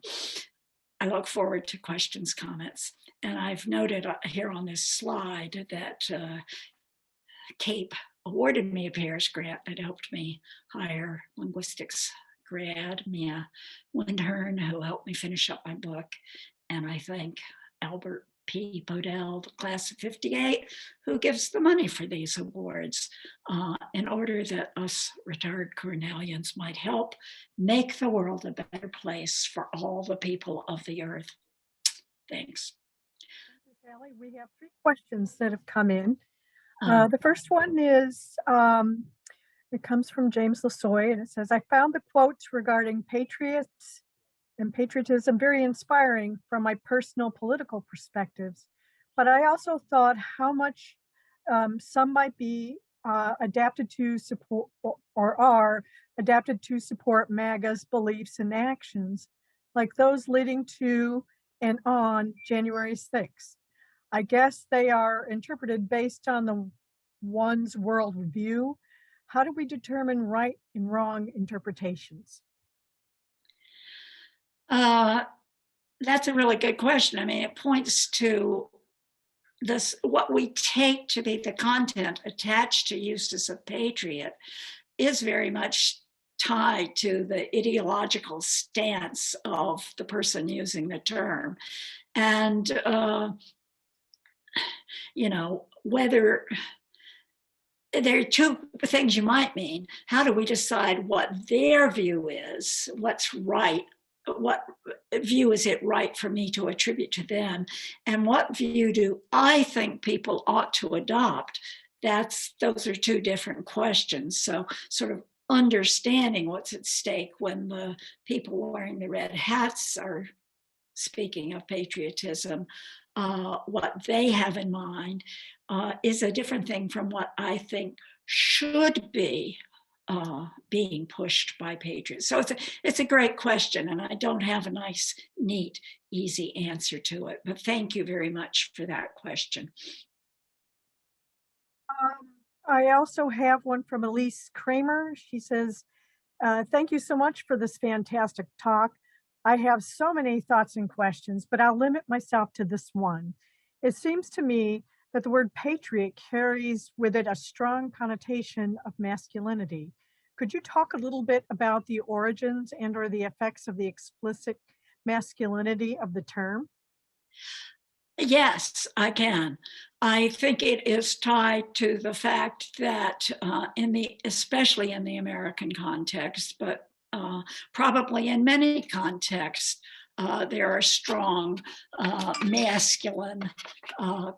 I look forward to questions, comments. And I've noted here on this slide that CAPE awarded me a Paris grant that helped me hire linguistics grad Mia Windhern, who helped me finish up my book. And I thank Albert P. Podell, the class of 58, who gives the money for these awards in order that us retired Cornellians might help make the world a better place for all the people of the earth. Thanks. Sally, we have 3 questions that have come in. The first one is, It comes from James Lasoy, and it says, I found the quotes regarding patriots and patriotism very inspiring from my personal political perspectives. But I also thought how much some might be adapted to support or are adapted to support MAGA's beliefs and actions, like those leading to and on January 6th. I guess they are interpreted based on the one's worldview. How do we determine right and wrong interpretations? That's a really good question. I mean, it points to this, what we take to be the content attached to Eustace of Patriot is very much tied to the ideological stance of the person using the term. And, whether there are two things you might mean. How do we decide what their view is, what's right? What view is it right for me to attribute to them? And what view do I think people ought to adopt? Those are two different questions. So sort of understanding what's at stake when the people wearing the red hats are speaking of patriotism, what they have in mind is a different thing from what I think should be being pushed by patriots. So it's a great question, and I don't have a nice, neat, easy answer to it. But thank you very much for that question. I also have one from Elise Kramer. She says, thank you so much for this fantastic talk. I have so many thoughts and questions, but I'll limit myself to this one. It seems to me that the word patriot carries with it a strong connotation of masculinity. Could you talk a little bit about the origins and or the effects of the explicit masculinity of the term? Yes, I can. I think it is tied to the fact that especially in the American context, but probably in many contexts, there are strong masculine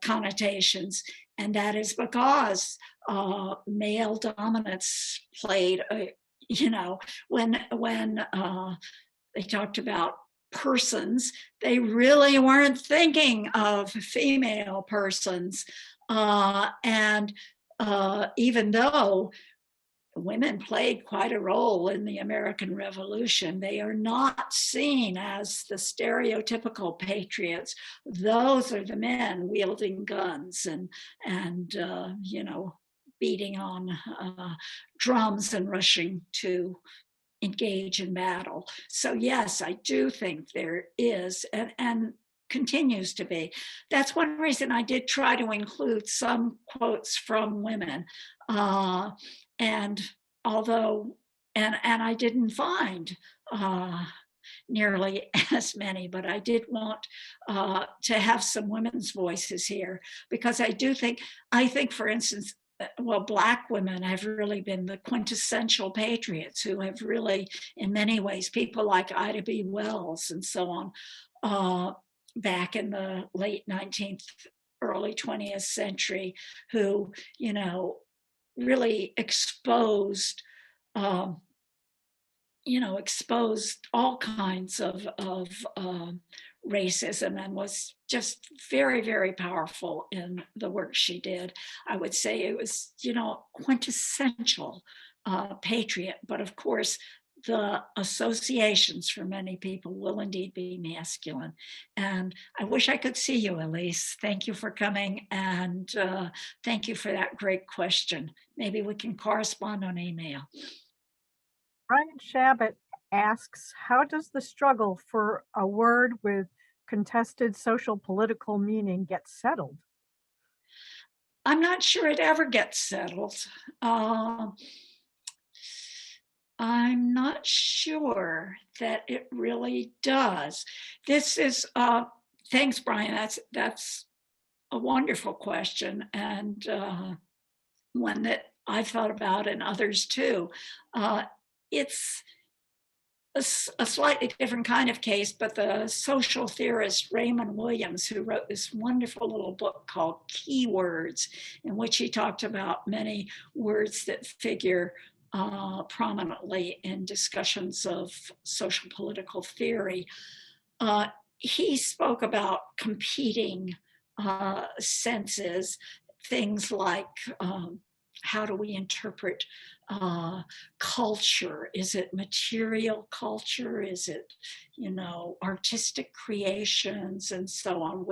connotations, and that is because male dominance played, when they talked about persons, they really weren't thinking of female persons. And even though women played quite a role in the American Revolution, they are not seen as the stereotypical patriots. Those are the men wielding guns and beating on drums and rushing to engage in battle. So yes, I do think there is and continues to be. That's one reason I did try to include some quotes from women. And I didn't find nearly as many, but I did want to have some women's voices here, because I think, for instance, Black women have really been the quintessential patriots who have really, in many ways, people like Ida B. Wells and so on, back in the late 19th, early 20th century, who, really exposed all kinds of racism, and was just very, very powerful in the work she did. I would say it was, quintessential patriot, but of course, the associations for many people will indeed be masculine. And I wish I could see you, Elise. Thank you for coming, and thank you for that great question. Maybe we can correspond on email. Brian Shabbat asks, how does the struggle for a word with contested social political meaning get settled? I'm not sure it ever gets settled. I'm not sure that it really does. This is, thanks, Brian. That's a wonderful question, and one that I've thought about, and others too. It's a slightly different kind of case, but the social theorist Raymond Williams, who wrote this wonderful little book called Keywords, in which he talked about many words that figure prominently in discussions of social political theory. He spoke about competing senses, things like how do we interpret culture? Is it material culture? Is it, artistic creations and so on?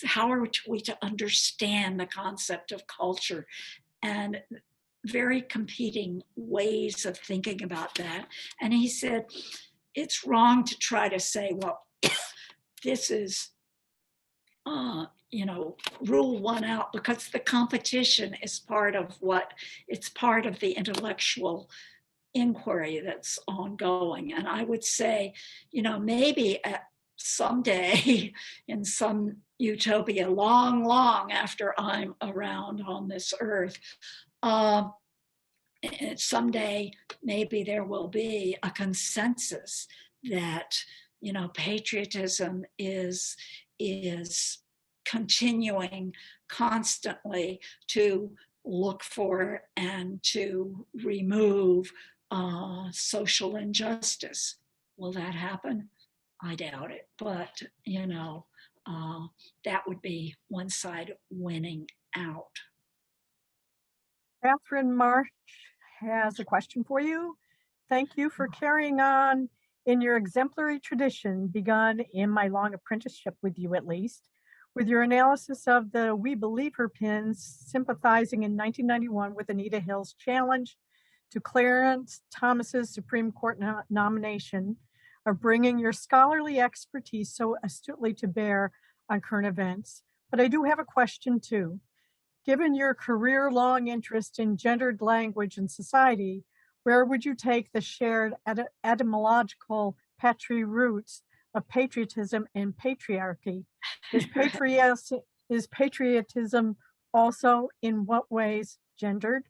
How are we to understand the concept of culture? And very competing ways of thinking about that. And he said, it's wrong to try to say, well, this is, rule one out, because the competition is part of it's part of the intellectual inquiry that's ongoing. And I would say, maybe someday in some utopia, long, long after I'm around on this earth, someday maybe there will be a consensus that patriotism is continuing constantly to look for and to remove social injustice. Will that happen? I doubt it, but that would be one side winning out. Catherine Marsh has a question for you. Thank you for carrying on in your exemplary tradition, begun in my long apprenticeship with you at least, with your analysis of the We Believe Her pins, sympathizing in 1991 with Anita Hill's challenge to Clarence Thomas's Supreme Court nomination, of bringing your scholarly expertise so astutely to bear on current events. But I do have a question too. Given your career-long interest in gendered language and society, where would you take the shared etymological patri roots of patriotism and patriarchy? Is patriotism also in what ways gendered?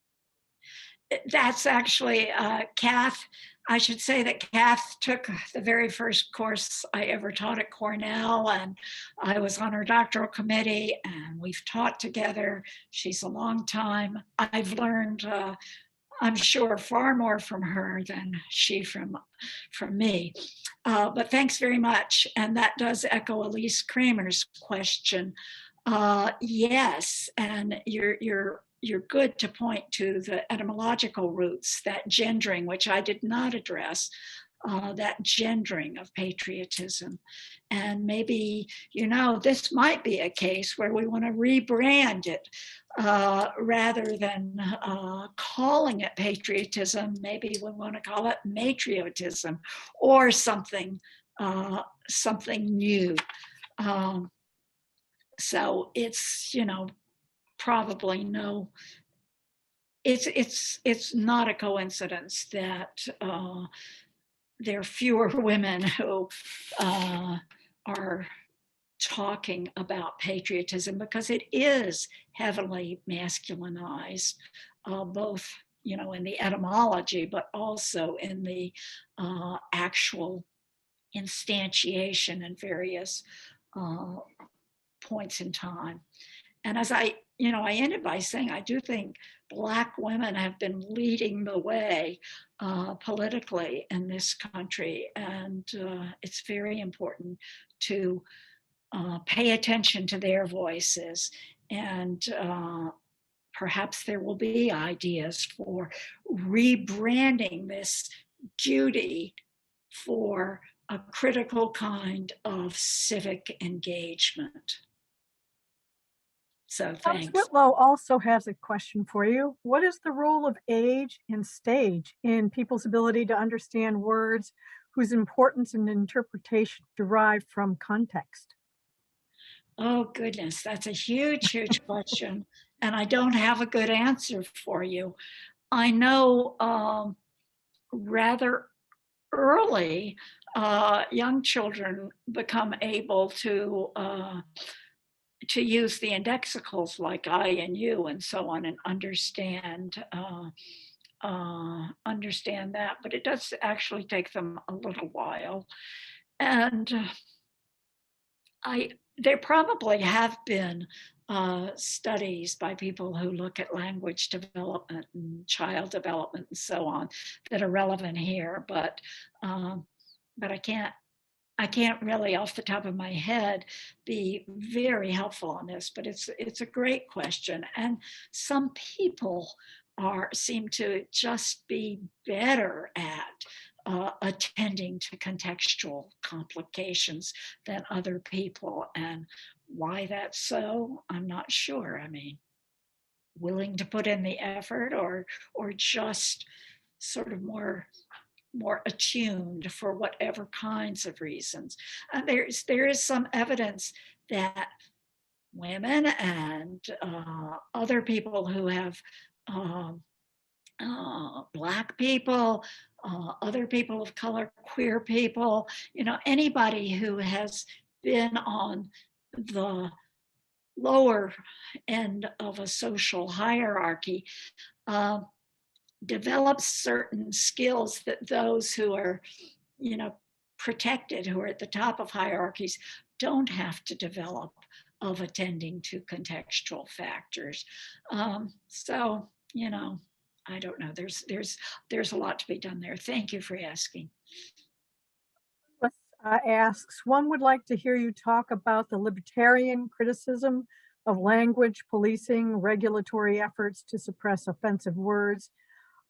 That's actually Kath. I should say that Kath took the very first course I ever taught at Cornell, and I was on her doctoral committee, and we've taught together. She's a long time. I've learned, I'm sure, far more from her than she from me. But thanks very much. And that does echo Elise Kramer's question. Yes, and you're good to point to the etymological roots, that gendering, which I did not address, that gendering of patriotism. And maybe, this might be a case where we want to rebrand it rather than calling it patriotism. Maybe we want to call it matriotism or something new. So it's, probably no, it's not a coincidence that there are fewer women who are talking about patriotism, because it is heavily masculinized, both in the etymology, but also in the actual instantiation in various points in time. And as I ended by saying, I do think Black women have been leading the way politically in this country. And it's very important to pay attention to their voices. And perhaps there will be ideas for rebranding this duty for a critical kind of civic engagement. So thanks. Whitlow also has a question for you. What is the role of age and stage in people's ability to understand words whose importance and interpretation derive from context? Oh, goodness, that's a huge, huge question. And I don't have a good answer for you. I know rather early, young children become able to use the indexicals like I and you and so on, and understand that, but it does actually take them a little while. And there probably have been studies by people who look at language development and child development and so on that are relevant here, but I can't really off the top of my head be very helpful on this, but it's a great question. And some people seem to just be better at attending to contextual complications than other people. And why that's so, I'm not sure. I mean, willing to put in the effort or just sort of more attuned for whatever kinds of reasons. There is some evidence that women and other people who have Black people, other people of color, queer people, anybody who has been on the lower end of a social hierarchy develops certain skills that those who are, protected, who are at the top of hierarchies, don't have to develop, of attending to contextual factors. So, I don't know. There's a lot to be done there. Thank you for asking. Asks, one would like to hear you talk about the libertarian criticism of language policing, regulatory efforts to suppress offensive words.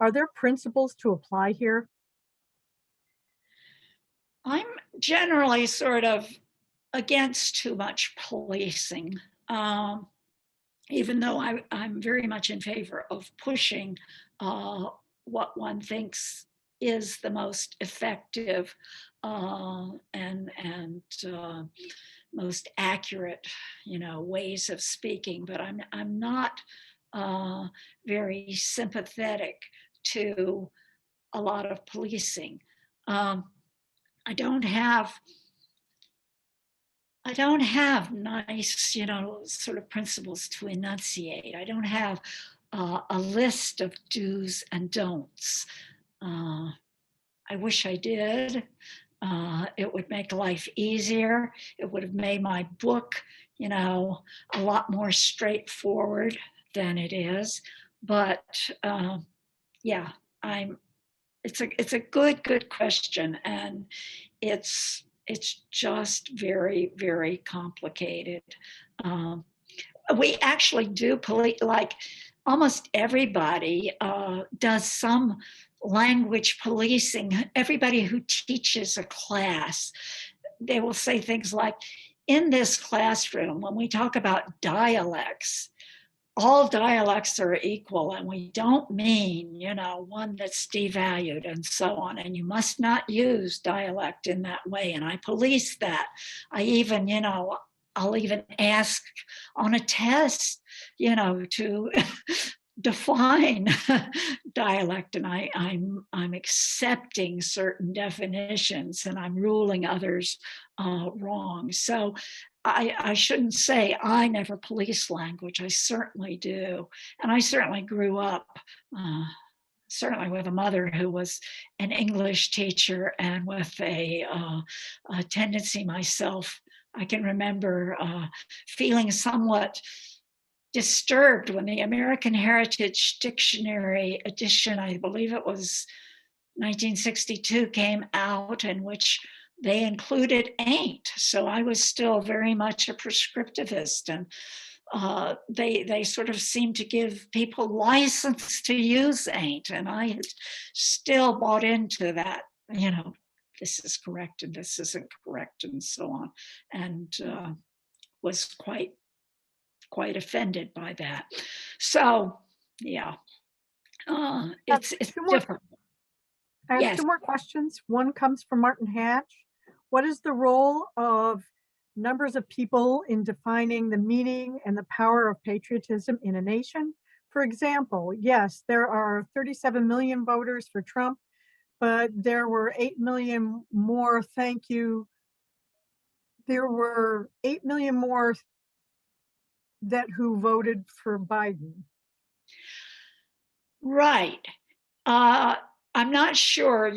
Are there principles to apply here? I'm generally sort of against too much policing, even though I'm very much in favor of pushing what one thinks is the most effective and most accurate, ways of speaking. But I'm not very sympathetic to a lot of policing. I don't have nice, sort of principles to enunciate. I don't have a list of do's and don'ts. I wish I did. It would make life easier. It would have made my book, a lot more straightforward than it is. But yeah, it's a good question, and it's just very, very complicated. We actually do like almost everybody does some language policing. Everybody who teaches a class, they will say things like, in this classroom, when we talk about dialects, all dialects are equal, and we don't mean, one that's devalued and so on. And you must not use dialect in that way. And I police that. I even, I'll even ask on a test, to define dialect, and I'm accepting certain definitions, and I'm ruling others wrong. So I shouldn't say I never police language. I certainly do. And I certainly grew up certainly with a mother who was an English teacher, and with a tendency myself. I can remember feeling somewhat disturbed when the American Heritage Dictionary edition, I believe it was 1962, came out, in which they included ain't. So I was still very much a prescriptivist, and they sort of seemed to give people license to use ain't. And I had still bought into that, this is correct and this isn't correct and so on, and was quite offended by that. So yeah, it's different. I have two more questions. One comes from Martin Hatch. What is the role of numbers of people in defining the meaning and the power of patriotism in a nation? For example, yes, there are 37 million voters for Trump, but there were 8 million more, thank you. There were 8 million more who voted for Biden. Right. I'm not sure,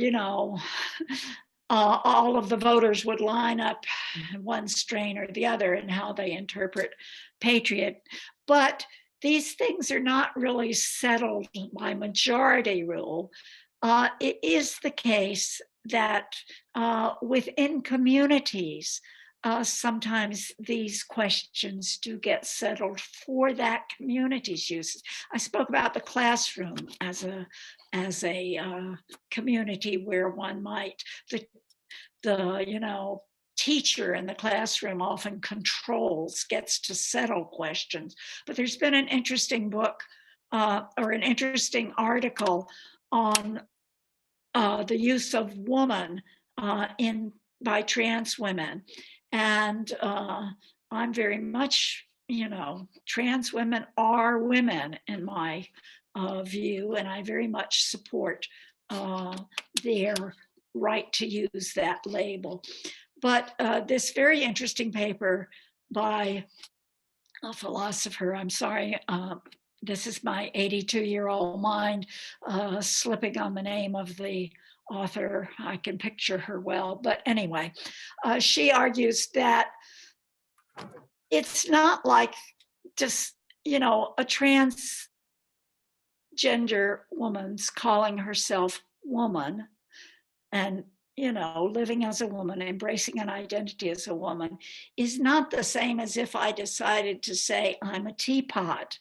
all of the voters would line up one strain or the other in how they interpret patriot. But these things are not really settled by majority rule. It is the case that within communities, sometimes these questions do get settled for that community's use. I spoke about the classroom as a community where one might, the teacher in the classroom often controls, gets to settle questions. But there's been an interesting book or an interesting article on the use of woman by trans women. And I'm very much, trans women are women in my view, and I very much support their right to use that label. But this very interesting paper by a philosopher, I'm sorry, this is my 82-year-old mind slipping on the name of the author. I can picture her well, but anyway, she argues that it's not like just, a transgender woman's calling herself woman and, living as a woman, embracing an identity as a woman is not the same as if I decided to say I'm a teapot.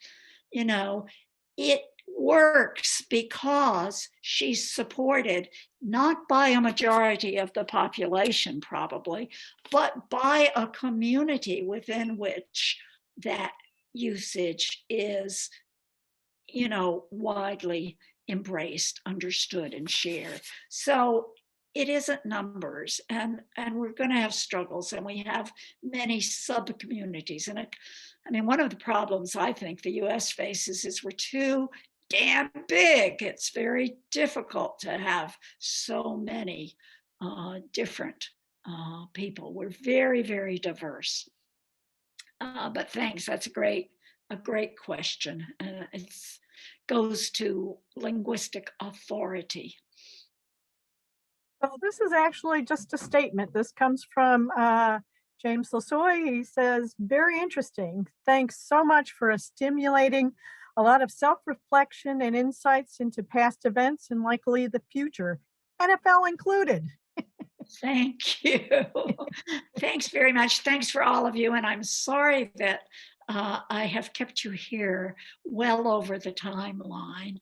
It works because she's supported not by a majority of the population probably, but by a community within which that usage is, widely embraced, understood, and shared. So it isn't numbers, and we're going to have struggles, and we have many sub-communities. And one of the problems I think the US faces is we're too damn big. It's very difficult to have so many different people. We're very, very diverse. But thanks, that's a great question. It goes to linguistic authority. Well, this is actually just a statement. This comes from James Lasoy. He says, very interesting. Thanks so much for stimulating a lot of self-reflection and insights into past events and likely the future, NFL included. Thank you. Thanks very much. Thanks for all of you. And I'm sorry that I have kept you here well over the timeline.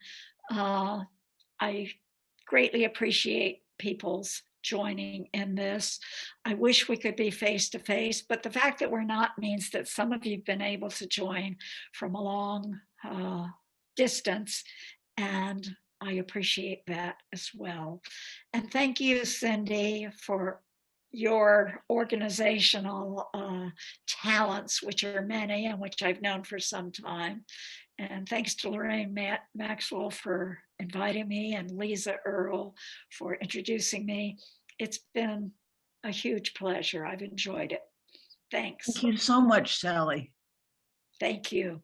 I greatly appreciate people's joining in this. I wish we could be face-to-face, but the fact that we're not means that some of you have been able to join from a long distance, and I appreciate that as well. And thank you, Cindy, for your organizational talents, which are many and which I've known for some time. And thanks to Lorraine Maxwell for inviting me, and Lisa Earle for introducing me. It's been a huge pleasure. I've enjoyed it. Thanks. Thank you so much, Sally. Thank you.